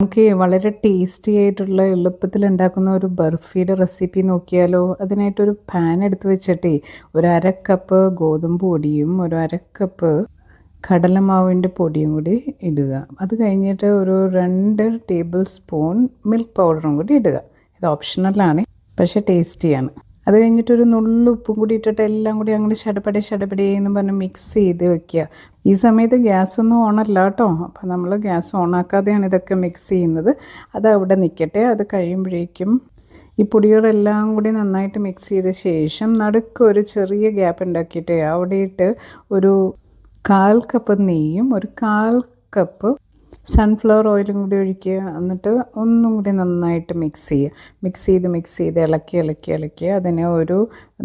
നമുക്ക് വളരെ ടേസ്റ്റി ആയിട്ടുള്ള എളുപ്പത്തിൽ ഉണ്ടാക്കുന്ന ഒരു ബർഫിയുടെ റെസിപ്പി നോക്കിയാലോ. അതിനായിട്ടൊരു പാൻ എടുത്ത് വെച്ചിട്ടേ ഒരു 1/2 കപ്പ് ഗോതമ്പ് പൊടിയും ഒരു 1/2 കപ്പ് കടലമാവിൻ്റെ പൊടിയും കൂടി ഇടുക. അത് കഴിഞ്ഞിട്ട് ഒരു 2 ടേബിൾ സ്പൂൺ മിൽക്ക് പൗഡറും കൂടി ഇടുക. ഇത് ഓപ്ഷണലാണ്, പക്ഷേ ടേസ്റ്റിയാണ്. അത് കഴിഞ്ഞിട്ടൊരു നുള്ളു ഉപ്പും കൂടി ഇട്ടിട്ട് എല്ലാം കൂടി അങ്ങോട്ട് ഷടപടേ എന്ന് പറഞ്ഞ് മിക്സ് ചെയ്ത് വെക്കുക. ഈ സമയത്ത് ഗ്യാസൊന്നും ഓണല്ല കേട്ടോ. അപ്പോൾ നമ്മൾ ഗ്യാസ് ഓണാക്കാതെയാണ് ഇതൊക്കെ മിക്സ് ചെയ്യുന്നത്. അത് അവിടെ നിൽക്കട്ടെ. അത് കഴിയുമ്പോഴേക്കും ഈ പൊടികളെല്ലാം കൂടി നന്നായിട്ട് മിക്സ് ചെയ്ത ശേഷം നടുക്ക് ഒരു ചെറിയ ഗ്യാപ്പ് ഉണ്ടാക്കിയിട്ട് അവിടെയിട്ട് ഒരു 1/4 കപ്പ് നെയ്യും ഒരു 1/4 കപ്പ് സൺഫ്ലവർ ഓയിലും കൂടി ഒഴിക്കുക. എന്നിട്ട് ഒന്നും കൂടി നന്നായിട്ട് മിക്സ് ചെയ്ത് ഇളക്കി അതിനെ ഒരു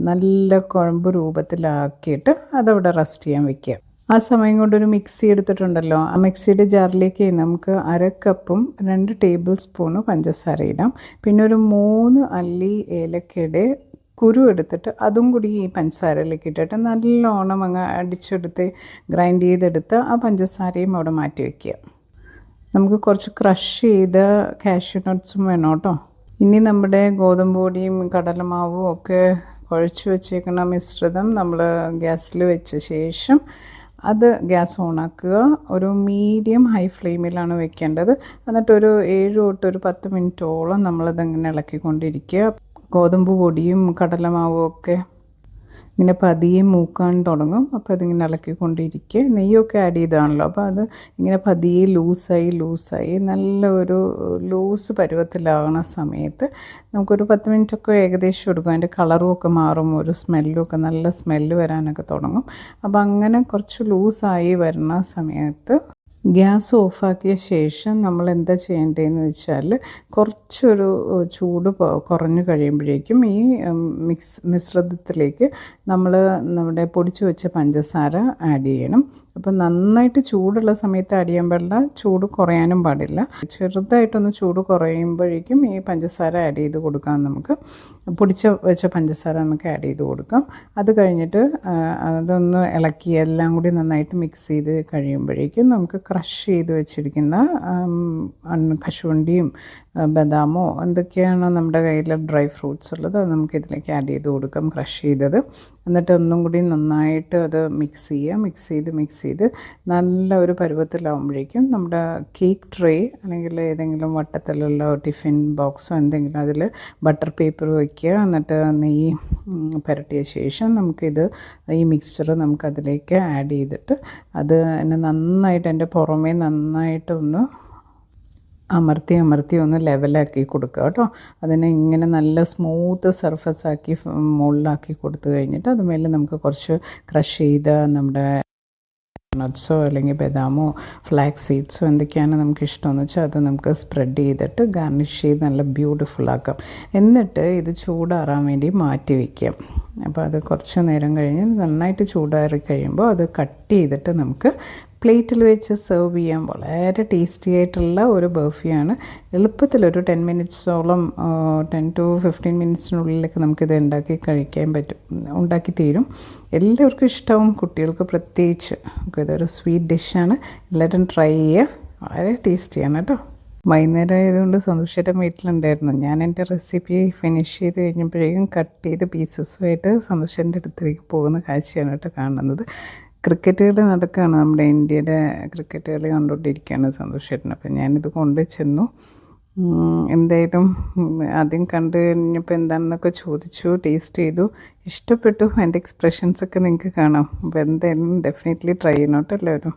നല്ല കുഴമ്പ് രൂപത്തിലാക്കിയിട്ട് അതവിടെ റെസ്റ്റ് ചെയ്യാൻ വെക്കുക. ആ സമയം കൊണ്ടൊരു മിക്സി എടുത്തിട്ടുണ്ടല്ലോ, ആ മിക്സിയുടെ ജാറിലേക്ക് നമുക്ക് 1/2 കപ്പും 2 ടേബിൾ സ്പൂണ് പഞ്ചസാര ഇടാം. പിന്നെ ഒരു 3 അല്ലി ഏലക്കയുടെ കുരു എടുത്തിട്ട് അതും കൂടി ഈ പഞ്ചസാരയിലേക്ക് ഇട്ടിട്ട് നല്ലോണം അങ്ങ് അടിച്ചെടുത്ത് ഗ്രൈൻഡ് ചെയ്തെടുത്ത് ആ പഞ്ചസാരയും അവിടെ മാറ്റി വയ്ക്കുക. നമുക്ക് കുറച്ച് ക്രഷ് ചെയ്ത കാഷ്യൂ നട്ട്സും വേണം കേട്ടോ. ഇനി നമ്മുടെ ഗോതമ്പ് പൊടിയും കടലമാവും ഒക്കെ കുഴച്ച് വെച്ചേക്കുന്ന മിശ്രിതം നമ്മൾ ഗ്യാസിൽ വെച്ച ശേഷം അത് ഗ്യാസ് ഓണാക്കുക. ഒരു മീഡിയം ഹൈ ഫ്ലെയിമിലാണ് വെക്കേണ്ടത്. എന്നിട്ടൊരു 7 തൊട്ട് ഒരു 10 മിനിറ്റോളം നമ്മളിതങ്ങനെ ഇളക്കിക്കൊണ്ടിരിക്കുക. ഗോതമ്പ് പൊടിയും കടലമാവും ഒക്കെ ഇങ്ങനെ പതിയെ മൂക്കാൻ തുടങ്ങും. അപ്പോൾ അതിങ്ങനെ ഇളക്കിക്കൊണ്ടിരിക്കുക. നെയ്യൊക്കെ ആഡ് ചെയ്താണല്ലോ, അപ്പോൾ അത് ഇങ്ങനെ പതിയെ ലൂസായി നല്ല ഒരു ലൂസ് പരുവത്തിലാവുന്ന സമയത്ത് നമുക്കൊരു 10 മിനിറ്റൊക്കെ ഏകദേശം എടുക്കും. അതിൻ്റെ കളറും ഒക്കെ മാറും, ഒരു സ്മെല്ലൊക്കെ നല്ല സ്മെല്ല് വരാനൊക്കെ തുടങ്ങും. അപ്പോൾ അങ്ങനെ കുറച്ച് ലൂസായി വരുന്ന സമയത്ത് ഗ്യാസ് ഓഫാക്കിയ ശേഷം നമ്മൾ എന്താ ചെയ്യേണ്ടതെന്ന് വെച്ചാൽ കുറച്ചൊരു ചൂട് കുറഞ്ഞു കഴിയുമ്പോഴേക്കും ഈ മിശ്രിതത്തിലേക്ക് നമ്മൾ നമ്മുടെ പൊടിച്ചു വെച്ച പഞ്ചസാര ആഡ് ചെയ്യണം. അപ്പം നന്നായിട്ട് ചൂടുള്ള സമയത്ത് ആഡ് ചെയ്യാൻ പാടില്ല, ചൂട് കുറയാനും പാടില്ല. ചെറുതായിട്ടൊന്ന് ചൂട് കുറയുമ്പോഴേക്കും ഈ പഞ്ചസാര ആഡ് ചെയ്ത് കൊടുക്കാം. നമുക്ക് പൊടിച്ച വെച്ച പഞ്ചസാര നമുക്ക് ആഡ് ചെയ്ത് കൊടുക്കാം. അത് കഴിഞ്ഞിട്ട് അതൊന്ന് ഇളക്കി എല്ലാം കൂടി നന്നായിട്ട് മിക്സ് ചെയ്ത് കഴിയുമ്പോഴേക്കും നമുക്ക് ക്രഷ് ചെയ്ത് വെച്ചിരിക്കുന്ന കശുവണ്ടിയും ബദാമോ എന്തൊക്കെയാണോ നമ്മുടെ കയ്യിൽ ഡ്രൈ ഫ്രൂട്ട്സ് ഉള്ളത് അത് നമുക്ക് ഇതിലേക്ക് ആഡ് ചെയ്ത് കൊടുക്കാം, ക്രഷ് ചെയ്തത്. എന്നിട്ട് ഒന്നും കൂടി നന്നായിട്ട് അത് മിക്സ് ചെയ്ത് നല്ല ഒരു പരുവത്തിലാവുമ്പോഴേക്കും നമ്മുടെ കേക്ക് ട്രേ അല്ലെങ്കിൽ ഏതെങ്കിലും വട്ടത്തിലുള്ള ടിഫിൻ ബോക്സോ എന്തെങ്കിലും അതിൽ ബട്ടർ പേപ്പർ വയ്ക്കുക. എന്നിട്ട് നെയ്യ് പുരട്ടിയ ശേഷം നമുക്കിത് ഈ മിക്സ്ചർ നമുക്കതിലേക്ക് ആഡ് ചെയ്തിട്ട് അത് നന്നായിട്ട് അതിൻ്റെ പുറമേ നന്നായിട്ടൊന്ന് അമർത്തി ഒന്ന് ലെവലാക്കി കൊടുക്കുക കേട്ടോ. അതിനെ ഇങ്ങനെ നല്ല സ്മൂത്ത് സർഫസാക്കി മുകളിലാക്കി കൊടുത്തു കഴിഞ്ഞിട്ട് അതുമേലെ നമുക്ക് കുറച്ച് ക്രഷ് ചെയ്ത നമ്മുടെ നട്ട്സോ അല്ലെങ്കിൽ ബദാമോ ഫ്ലാക്സ് സീഡ്സോ എന്തൊക്കെയാണ് നമുക്ക് ഇഷ്ടമെന്ന് വെച്ചാൽ അത് നമുക്ക് സ്പ്രെഡ് ചെയ്തിട്ട് ഗാർണിഷ് ചെയ്ത് നല്ല ബ്യൂട്ടിഫുള്ളാക്കാം. എന്നിട്ട് ഇത് ചൂടാറാൻ വേണ്ടി മാറ്റി വയ്ക്കാം. അപ്പോൾ അത് കുറച്ച് നേരം കഴിഞ്ഞ് നന്നായിട്ട് ചൂടാറി കഴിയുമ്പോൾ അത് കട്ട് ചെയ്തിട്ട് നമുക്ക് പ്ലേറ്റിൽ വെച്ച് സെർവ് ചെയ്യാൻ വളരെ ടേസ്റ്റി ആയിട്ടുള്ള ഒരു ബർഫിയാണ്. എളുപ്പത്തിലൊരു 10 മിനിറ്റ്സോളം 10 to 15 മിനിറ്റ്സിനുള്ളിലൊക്കെ നമുക്കിത് ഉണ്ടാക്കി തീരും. എല്ലാവർക്കും ഇഷ്ടവും, കുട്ടികൾക്ക് പ്രത്യേകിച്ച്. ഇതൊരു സ്വീറ്റ് ഡിഷാണ്. എല്ലാവരും ട്രൈ ചെയ്യുക. വളരെ ടേസ്റ്റിയാണ് കേട്ടോ. വൈകുന്നേരം ആയതുകൊണ്ട് സന്തോഷേട്ടൻ വീട്ടിലുണ്ടായിരുന്നു. ഞാൻ എൻ്റെ റെസിപ്പി ഫിനിഷ് ചെയ്ത് കഴിഞ്ഞപ്പോഴേക്കും കട്ട് ചെയ്ത് പീസസുമായിട്ട് സന്തോഷേട്ടൻ്റെ അടുത്തേക്ക് പോകുന്ന കാഴ്ചയാണ് കേട്ടോ കാണുന്നത്. ക്രിക്കറ്റ് കളി നടക്കുകയാണ്, നമ്മുടെ ഇന്ത്യയുടെ ക്രിക്കറ്റ് കളി കണ്ടുകൊണ്ടിരിക്കുകയാണ് സന്തോഷേട്ടൻ. അപ്പം ഞാനിത് കൊണ്ട് ചെന്നു. എന്തായാലും ആദ്യം കണ്ടു കഴിഞ്ഞപ്പോൾ എന്താണെന്നൊക്കെ ചോദിച്ചു, ടേസ്റ്റ് ചെയ്തു, ഇഷ്ടപ്പെട്ടു. എൻ്റെ എക്സ്പ്രഷൻസൊക്കെ നിങ്ങൾക്ക് കാണാം. അപ്പോൾ എന്തായാലും ഡെഫിനറ്റ്ലി ട്രൈ ചെയ്യണം കേട്ടോ എല്ലാവരും.